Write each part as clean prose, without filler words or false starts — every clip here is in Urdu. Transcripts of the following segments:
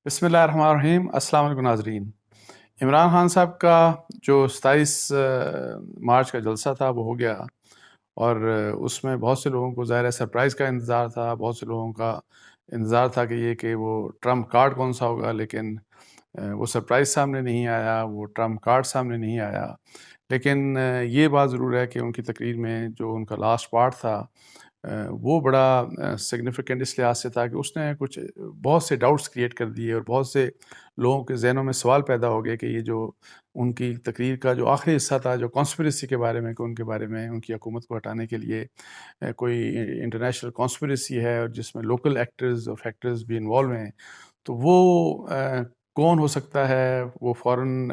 بسم اللہ الرحمن الرحیم۔ السلام علیکم ناظرین۔ عمران خان صاحب کا جو 27 مارچ کا جلسہ تھا وہ ہو گیا، اور اس میں بہت سے لوگوں کو ظاہر ہے سرپرائز کا انتظار تھا، بہت سے لوگوں کا انتظار تھا کہ وہ ٹرمپ کارڈ کون سا ہوگا، لیکن وہ سرپرائز سامنے نہیں آیا، وہ ٹرمپ کارڈ سامنے نہیں آیا۔ لیکن یہ بات ضرور ہے کہ ان کی تقریر میں جو ان کا لاسٹ پارٹ تھا وہ بڑا سگنیفیکنٹ اس لحاظ سے تھا کہ اس نے کچھ بہت سے ڈاؤٹس کریٹ کر دیے، اور بہت سے لوگوں کے ذہنوں میں سوال پیدا ہو گئے کہ یہ جو ان کی تقریر کا جو آخری حصہ تھا، جو کانسپریسی کے بارے میں، کہ ان کے بارے میں ان کی حکومت کو ہٹانے کے لیے کوئی انٹرنیشنل کانسپریسی ہے، اور جس میں لوکل ایکٹرز اور فیکٹرز بھی انوالو ہیں، تو وہ کون ہو سکتا ہے؟ وہ فورن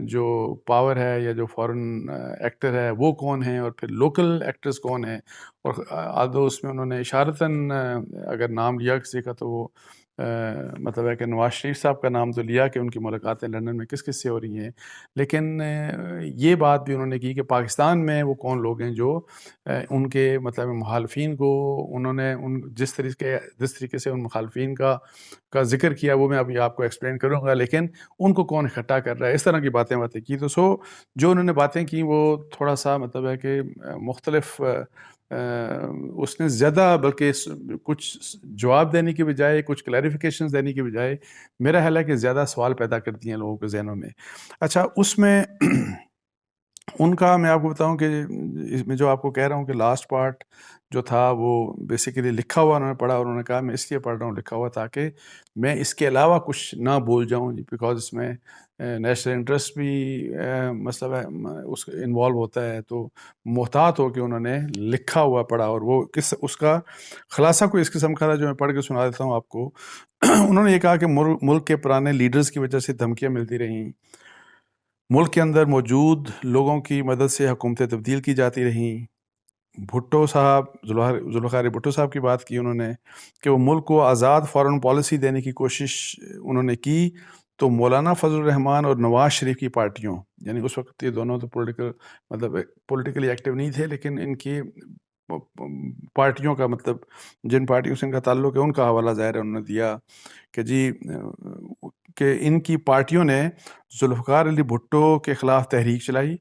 جو پاور ہے یا جو فورن ایکٹر ہے وہ کون ہیں، اور پھر لوکل ایکٹرز کون ہیں؟ اور آدھو اس میں انہوں نے اشارتاً اگر نام لیا کسی کا تو وہ مطلب ہے کہ نواز شریف صاحب کا نام تو لیا کہ ان کی ملاقاتیں لندن میں کس کس سے ہو رہی ہیں، لیکن یہ بات بھی انہوں نے کی کہ پاکستان میں وہ کون لوگ ہیں جو ان کے مطلب مخالفین کو انہوں نے جس طریقے سے ان مخالفین کا ذکر کیا وہ میں ابھی آپ کو ایکسپلین کروں گا، لیکن ان کو کون اکٹھا کر رہا ہے، اس طرح کی باتیں کی۔ تو جو انہوں نے باتیں کی وہ تھوڑا سا مطلب ہے کہ مختلف، اس نے زیادہ بلکہ کچھ جواب دینے کی بجائے، کچھ کلیریفیکیشنز دینے کی بجائے میرا خیال ہے کہ زیادہ سوال پیدا کرتی ہیں لوگوں کے ذہنوں میں۔ اچھا، اس میں ان کا میں آپ کو بتاؤں کہ اس میں جو آپ کو کہہ رہا ہوں کہ لاسٹ پارٹ جو تھا وہ بیسیکلی لکھا ہوا انہوں نے پڑھا، اور انہوں نے کہا میں اس لیے پڑھ رہا ہوں لکھا ہوا تاکہ میں اس کے علاوہ کچھ نہ بول جاؤں، بیکاز اس میں نیشنل انٹرسٹ بھی مسئلہ ہے، اس انوالو ہوتا ہے، تو محتاط ہو کہ انہوں نے لکھا ہوا پڑھا، اور وہ اس کا خلاصہ کوئی اس قسم کا تھا جو میں پڑھ کے سنا دیتا ہوں آپ کو۔ انہوں نے یہ کہا کہ ملک کے پرانے لیڈرز کی وجہ سے دھمکیاں ملتی رہیں، ملک کے اندر موجود لوگوں کی مدد سے حکومتیں تبدیل کی جاتی رہیں۔ بھٹو صاحب، ذوالفقار بھٹو صاحب کی بات کی انہوں نے کہ وہ ملک کو آزاد فارن پالیسی دینے کی کوشش انہوں نے کی، تو مولانا فضل الرحمان اور نواز شریف کی پارٹیوں، یعنی اس وقت یہ دونوں تو پولیٹیکلی ایکٹیو نہیں تھے، لیکن ان کی پارٹیوں کا مطلب جن پارٹیوں سے ان کا تعلق ہے ان کا حوالہ ظاہر ہے انہوں نے دیا کہ جی کہ ان کی پارٹیوں نے ذوالفقار علی بھٹو کے خلاف تحریک چلائی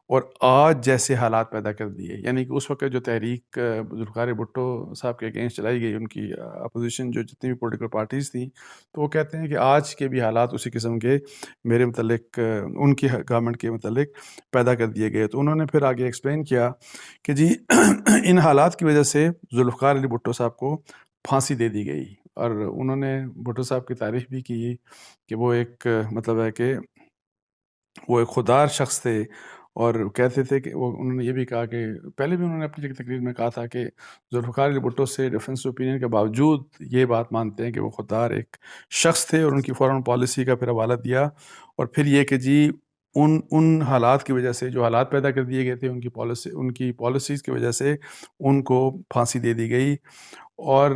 اور آج جیسے حالات پیدا کر دیے، یعنی کہ اس وقت جو تحریک ذوالفقار بھٹو صاحب کے اگینسٹ چلائی گئی، ان کی اپوزیشن جو جتنی بھی پولیٹیکل پارٹیز تھیں، تو وہ کہتے ہیں کہ آج کے بھی حالات اسی قسم کے میرے متعلق ان کی گورنمنٹ کے متعلق پیدا کر دیے گئے۔ تو انہوں نے پھر آگے ایکسپلین کیا کہ جی ان حالات کی وجہ سے ذوالفقار علی بھٹو صاحب کو پھانسی دے دی گئی، اور انہوں نے بھٹو صاحب کی تعریف بھی کی کہ وہ ایک مطلب ہے کہ وہ ایک خوددار شخص تھے، اور کہتے تھے کہ انہوں نے یہ بھی کہا کہ پہلے بھی انہوں نے اپنی تقریر میں کہا تھا کہ ذوالفقار علی بھٹو سے ڈیفرنس اوپینین کے باوجود یہ بات مانتے ہیں کہ وہ خوددار ایک شخص تھے، اور ان کی فورن پالیسی کا پھر حوالہ دیا، اور پھر یہ کہ جی ان حالات کی وجہ سے جو حالات پیدا کر دیے گئے تھے ان کی پالیسیز کی وجہ سے ان کو پھانسی دے دی گئی۔ اور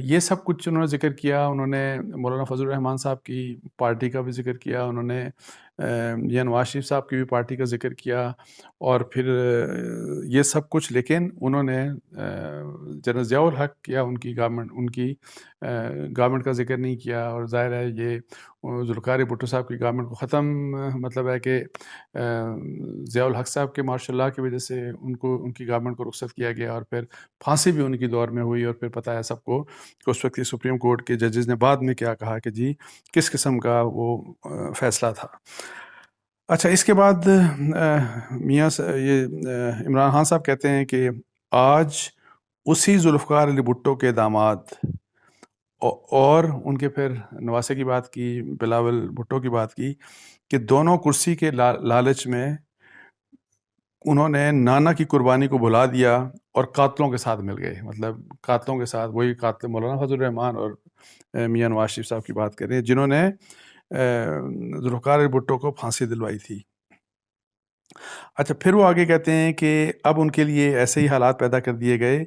یہ سب کچھ انہوں نے ذکر کیا۔ انہوں نے مولانا فضل الرحمان صاحب کی پارٹی کا بھی ذکر کیا، انہوں نے یا نواز شریف صاحب کی بھی پارٹی کا ذکر کیا، اور پھر یہ سب کچھ، لیکن انہوں نے جنرل ضیاء الحق یا ان کی گورنمنٹ کا ذکر نہیں کیا، اور ظاہر ہے یہ ذوالفقار بھٹو صاحب کی گورنمنٹ کو ختم مطلب ہے کہ ضیاء الحق صاحب کے ماشاء اللہ کی وجہ سے ان کی گورنمنٹ کو رخصت کیا گیا، اور پھر پھانسی بھی ان کی دور میں ہوئی، اور پھر پتہ ہے سب کو کہ اس وقت سپریم کورٹ کے ججز نے بعد میں کیا کہا کہ جی کس قسم کا وہ فیصلہ تھا۔ اچھا، اس کے بعد یہ عمران خان صاحب کہتے ہیں کہ آج اسی ذوالفقار علی بھٹو کے داماد اور ان کے پھر نواسے کی بات کی، بلاول بھٹو کی بات کی کہ دونوں کرسی کے لالچ میں انہوں نے نانا کی قربانی کو بھلا دیا اور قاتلوں کے ساتھ مل گئے، مطلب قاتلوں کے ساتھ، وہی قاتل مولانا فضل الرحمان اور میاں نواز شریف صاحب کی بات کر رہے ہیں جنہوں نے ذوالفقار علی بھٹو کو پھانسی دلوائی تھی۔ اچھا، پھر وہ آگے کہتے ہیں کہ اب ان کے لیے ایسے ہی حالات پیدا کر دیے گئے،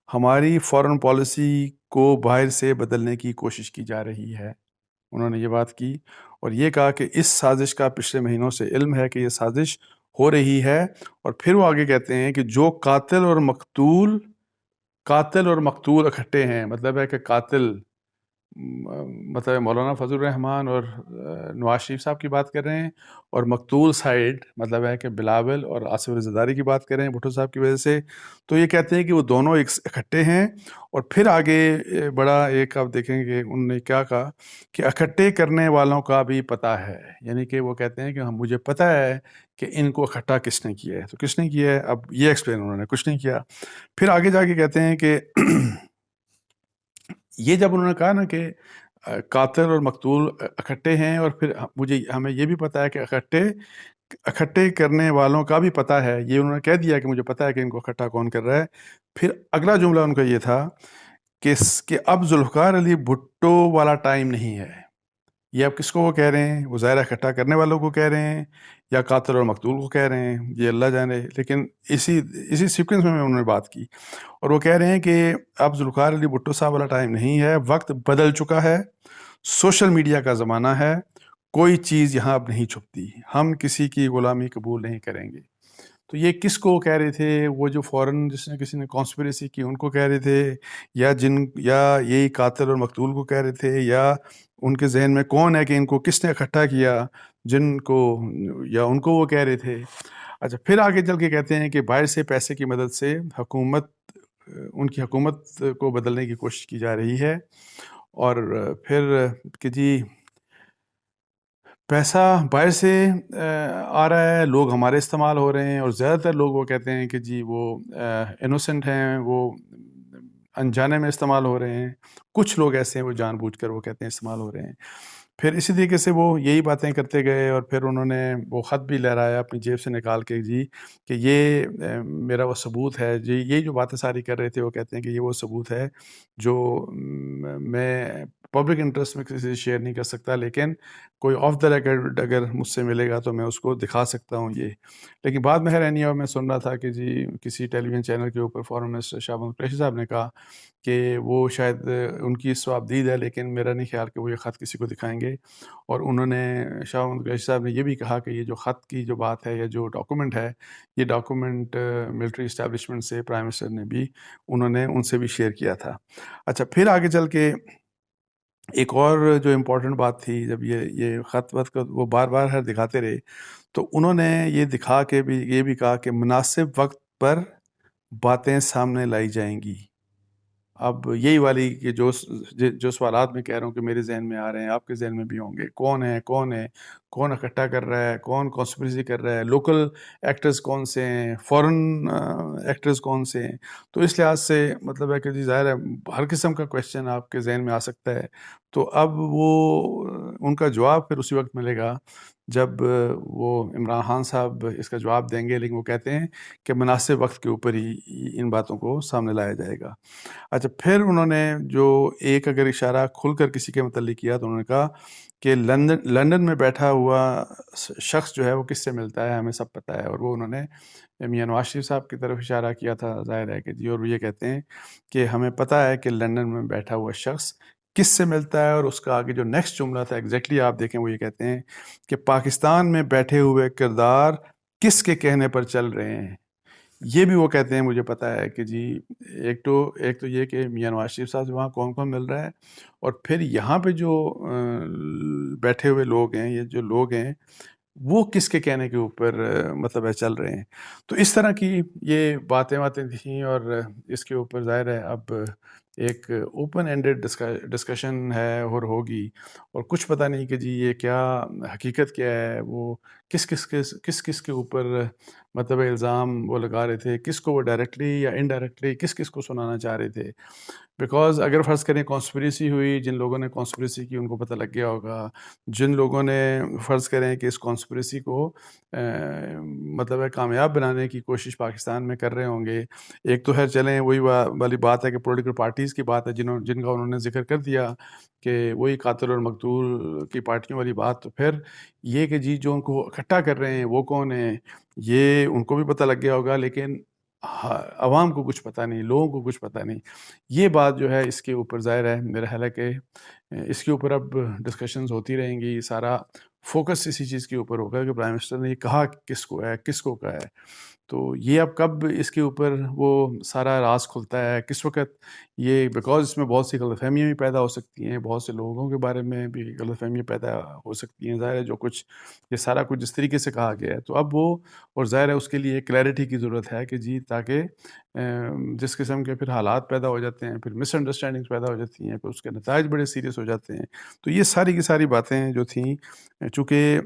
ہماری فورن پالیسی کو باہر سے بدلنے کی کوشش کی جا رہی ہے۔ انہوں نے یہ بات کی اور یہ کہا کہ اس سازش کا پچھلے مہینوں سے علم ہے کہ یہ سازش ہو رہی ہے، اور پھر وہ آگے کہتے ہیں کہ جو قاتل اور مقتول اکٹھے ہیں، مطلب ہے کہ قاتل مطلب مولانا فضل الرحمان اور نواز شریف صاحب کی بات کر رہے ہیں، اور مقتول سائڈ مطلب ہے کہ بلاول اور آصف رضاداری کی بات کر رہے ہیں بھٹو صاحب کی وجہ سے، تو یہ کہتے ہیں کہ وہ دونوں اکٹھے ہیں۔ اور پھر آگے بڑا ایک آپ دیکھیں کہ انہوں نے کیا کہا کہ اکٹھے کرنے والوں کا بھی پتہ ہے، یعنی کہ وہ کہتے ہیں کہ مجھے پتہ ہے کہ ان کو اکٹھا کس نے کیا ہے۔ تو کس نے کیا ہے، اب یہ ایکسپلین انہوں نے کچھ نہیں کیا۔ پھر آگے جا کے کہتے ہیں کہ یہ جب انہوں نے کہا نا کہ قاتل اور مقتول اکٹھے ہیں، اور پھر ہمیں یہ بھی پتہ ہے کہ اکٹھے کرنے والوں کا بھی پتہ ہے، یہ انہوں نے کہہ دیا کہ مجھے پتہ ہے کہ ان کو اکٹھا کون کر رہا ہے۔ پھر اگلا جملہ ان کا یہ تھا کہ اب ذوالفقار علی بھٹو والا ٹائم نہیں ہے۔ یہ اب کس کو وہ کہہ رہے ہیں؟ وہ ظاہر اکٹھا کرنے والوں کو کہہ رہے ہیں یا قاتل اور مقتول کو کہہ رہے ہیں، یہ اللہ جانے، لیکن اسی سیکوینس میں انہوں نے بات کی، اور وہ کہہ رہے ہیں کہ اب ذوالفقار علی بھٹو صاحب والا ٹائم نہیں ہے، وقت بدل چکا ہے، سوشل میڈیا کا زمانہ ہے، کوئی چیز یہاں اب نہیں چھپتی، ہم کسی کی غلامی قبول نہیں کریں گے۔ تو یہ کس کو کہہ رہے تھے؟ وہ جو فوراً جس نے کسی نے کانسپریسی کی ان کو کہہ رہے تھے، یا یہی قاتل اور مقتول کو کہہ رہے تھے، یا ان کے ذہن میں کون ہے کہ ان کو کس نے اکٹھا کیا، جن کو، یا ان کو وہ کہہ رہے تھے؟ اچھا، پھر آگے چل کے کہتے ہیں کہ باہر سے پیسے کی مدد سے ان کی حکومت کو بدلنے کی کوشش کی جا رہی ہے، اور پھر کہ جی پیسہ باہر سے آ رہا ہے، لوگ ہمارے استعمال ہو رہے ہیں، اور زیادہ تر لوگ وہ کہتے ہیں کہ جی وہ انوسنٹ ہیں، وہ انجانے میں استعمال ہو رہے ہیں، کچھ لوگ ایسے ہیں وہ جان بوجھ کر وہ کہتے ہیں استعمال ہو رہے ہیں۔ پھر اسی طریقے سے وہ یہی باتیں کرتے گئے، اور پھر انہوں نے وہ خط بھی لہرایا اپنی جیب سے نکال کے جی کہ یہ میرا وہ ثبوت ہے، جی یہ جو باتیں ساری کر رہے تھے وہ کہتے ہیں کہ یہ وہ ثبوت ہے جو میں پبلک انٹرسٹ میں کسی سے شیئر نہیں کر سکتا، لیکن کوئی آف دا ریکارڈ اگر مجھ سے ملے گا تو میں اس کو دکھا سکتا ہوں یہ۔ لیکن بعد میں حیرانی میں سن رہا تھا کہ جی کسی ٹیلی ویژن چینل کے اوپر فارن منسٹر شاہ محمود قریشی صاحب نے کہا کہ وہ شاید ان کی ثوابدید ہے، لیکن میرا نہیں خیال کہ وہ یہ خط کسی کو دکھائیں گے۔ اور انہوں نے شاہ محمود قریشی صاحب نے یہ بھی کہا کہ یہ جو خط کی جو بات ہے یا جو ڈاکومنٹ ہے، یہ ڈاکومنٹ ملٹری اسٹیبلشمنٹ سے پرائم منسٹر نے بھی ان سے بھی شیئر کیا تھا۔ اچھا، پھر آگے چل کے ایک اور جو امپورٹنٹ بات تھی، جب یہ خط وط کو وہ بار بار ہر دکھاتے رہے، تو انہوں نے یہ دکھا کے بھی یہ بھی کہا کہ مناسب وقت پر باتیں سامنے لائی جائیں گی۔ اب یہی والی کہ جو سوالات میں کہہ رہا ہوں کہ میرے ذہن میں آ رہے ہیں، آپ کے ذہن میں بھی ہوں گے، کون ہے کون اکٹھا کر رہا ہے، کون کانسپریسی کر رہا ہے، لوکل ایکٹرز کون سے ہیں، فورن ایکٹرز کون سے ہیں۔ تو اس لحاظ سے مطلب ہے کہ جی ظاہر ہے ہر قسم کا کویشچن آپ کے ذہن میں آ سکتا ہے، تو اب ان کا جواب پھر اسی وقت ملے گا جب وہ عمران خان صاحب اس کا جواب دیں گے، لیکن وہ کہتے ہیں کہ مناسب وقت کے اوپر ہی ان باتوں کو سامنے لایا جائے گا۔ اچھا، پھر انہوں نے جو ایک اگر اشارہ کھل کر کسی کے متعلق کیا تو انہوں نے کہا کہ لندن میں بیٹھا ہوا شخص جو ہے وہ کس سے ملتا ہے، ہمیں سب پتہ ہے، اور وہ انہوں نے میاں نواز شریف صاحب کی طرف اشارہ کیا تھا، ظاہر ہے کہ جی، اور وہ یہ کہتے ہیں کہ ہمیں پتہ ہے کہ لندن میں بیٹھا ہوا شخص کس سے ملتا ہے، اور اس کا آگے جو نیکسٹ جملہ تھا ایگزیکٹلی آپ دیکھیں، وہ یہ کہتے ہیں کہ پاکستان میں بیٹھے ہوئے کردار کس کے کہنے پر چل رہے ہیں۔ یہ بھی وہ کہتے ہیں مجھے پتہ ہے کہ جی ایک تو یہ کہ میاں نواز شریف صاحب سے وہاں کون کون مل رہا ہے، اور پھر یہاں پہ جو بیٹھے ہوئے لوگ ہیں، یہ جو لوگ ہیں وہ کس کے کہنے کے اوپر مطلب ہے چل رہے ہیں۔ تو اس طرح کی یہ باتیں تھیں، اور اس کے اوپر ظاہر ہے اب ایک اوپن اینڈڈ ڈسکشن ہے اور ہوگی، اور کچھ پتہ نہیں کہ جی یہ کیا حقیقت کیا ہے، وہ کس کے اوپر مطلب الزام وہ لگا رہے تھے، کس کو وہ ڈائریکٹلی یا انڈائریکٹلی کس کو سنانا چاہ رہے تھے۔ بیکاز اگر فرض کریں کانسپریسی ہوئی، جن لوگوں نے کانسپریسی کی ان کو پتہ لگ گیا ہوگا، جن لوگوں نے فرض کریں کہ اس کانسپریسی کو مطلب ہے کامیاب بنانے کی کوشش پاکستان میں کر رہے ہوں گے، ایک تو خیر چلیں وہی والی بات ہے کہ پولیٹیکل پارٹیز کی بات ہے جن کا انہوں نے ذکر کر دیا کہ وہی قاتل اور مقتول کی پارٹیوں والی بات، تو پھر یہ کہ جی جو ان کو اکٹھا کر رہے ہیں وہ کون ہیں، یہ ان کو بھی پتہ لگ گیا ہوگا، لیکن عوام کو کچھ پتہ نہیں، لوگوں کو کچھ پتہ نہیں۔ یہ بات جو ہے اس کے اوپر ظاہر ہے میرا خیال ہے کہ اس کے اوپر اب ڈسکشنز ہوتی رہیں گی، سارا فوکس اسی چیز کے اوپر ہوگا کہ پرائم منسٹر نے یہ کہا کس کو ہے، کس کو کہا ہے۔ تو یہ اب کب اس کے اوپر وہ سارا راز کھلتا ہے، کس وقت یہ، بیکاز اس میں بہت سی غلط فہمیاں بھی پیدا ہو سکتی ہیں، بہت سے لوگوں کے بارے میں بھی غلط فہمیاں پیدا ہو سکتی ہیں، ظاہر ہے جو کچھ یہ سارا کچھ جس طریقے سے کہا گیا ہے تو اب وہ، اور ظاہر ہے اس کے لیے کلیئرٹی کی ضرورت ہے کہ جی تاکہ جس قسم کے پھر حالات پیدا ہو جاتے ہیں، پھر مس انڈرسٹینڈنگس پیدا ہو جاتی ہیں، پھر اس کے نتائج بڑے سیریس ہو جاتے ہیں. تو یہ ساری کی ساری باتیں جو تھیں، چونکہ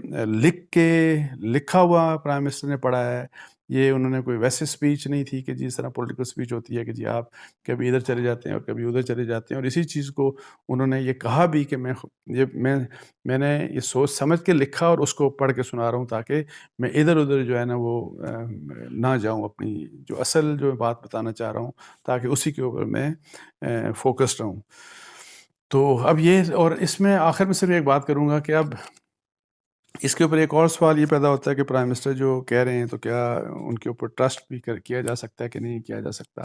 لکھا ہوا پرائم منسٹر نے پڑھا ہے، یہ انہوں نے کوئی ویسے اسپیچ نہیں تھی کہ جس طرح پولیٹیکل اسپیچ ہوتی ہے کہ جی آپ کبھی ادھر چلے جاتے ہیں اور کبھی ادھر چلے جاتے ہیں، اور اسی چیز کو انہوں نے یہ کہا بھی کہ میں نے یہ سوچ سمجھ کے لکھا اور اس کو پڑھ کے سنا رہا ہوں تاکہ میں ادھر ادھر جو ہے نا وہ نہ جاؤں، اپنی جو اصل جو بات بتانا چاہ رہا ہوں تاکہ اسی کے اوپر میں فوکسڈ رہوں. تو اب یہ، اور اس میں آخر میں صرف ایک بات کروں گا کہ اب اس کے اوپر ایک اور سوال یہ پیدا ہوتا ہے کہ پرائم منسٹر جو کہہ رہے ہیں تو کیا ان کے اوپر ٹرسٹ بھی کیا جا سکتا ہے کہ نہیں کیا جا سکتا،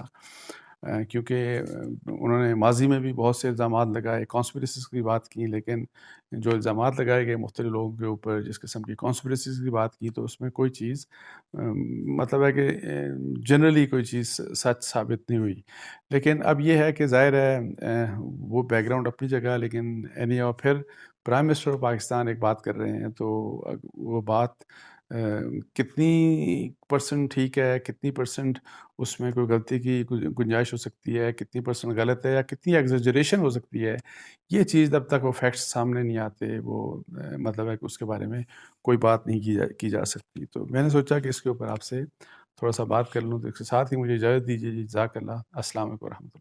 کیونکہ انہوں نے ماضی میں بھی بہت سے الزامات لگائے، کانسپریسیز کی بات کی، لیکن جو الزامات لگائے گئے مختلف لوگوں کے اوپر جس قسم کی کانسپریسیز کی بات کی تو اس میں کوئی چیز مطلب ہے کہ جنرلی کوئی چیز سچ ثابت نہیں ہوئی. لیکن اب یہ ہے کہ ظاہر ہے وہ بیک گراؤنڈ اپنی جگہ، لیکن پھر پرائم منسٹر آف پاکستان ایک بات کر رہے ہیں تو وہ بات کتنی پرسنٹ ٹھیک ہے، کتنی پرسنٹ اس میں کوئی غلطی کی گنجائش ہو سکتی ہے، کتنی پرسنٹ غلط ہے، یا کتنی ایگزیجریشن ہو سکتی ہے، یہ چیز جب تک وہ فیکٹس سامنے نہیں آتے وہ مطلب ہے کہ اس کے بارے میں کوئی بات نہیں کی جا سکتی. تو میں نے سوچا کہ اس کے اوپر آپ سے تھوڑا سا بات کر لوں، تو اس کے ساتھ ہی مجھے اجازت دیجیے. جزاک اللہ. السلام علیکم ورحمۃ اللہ.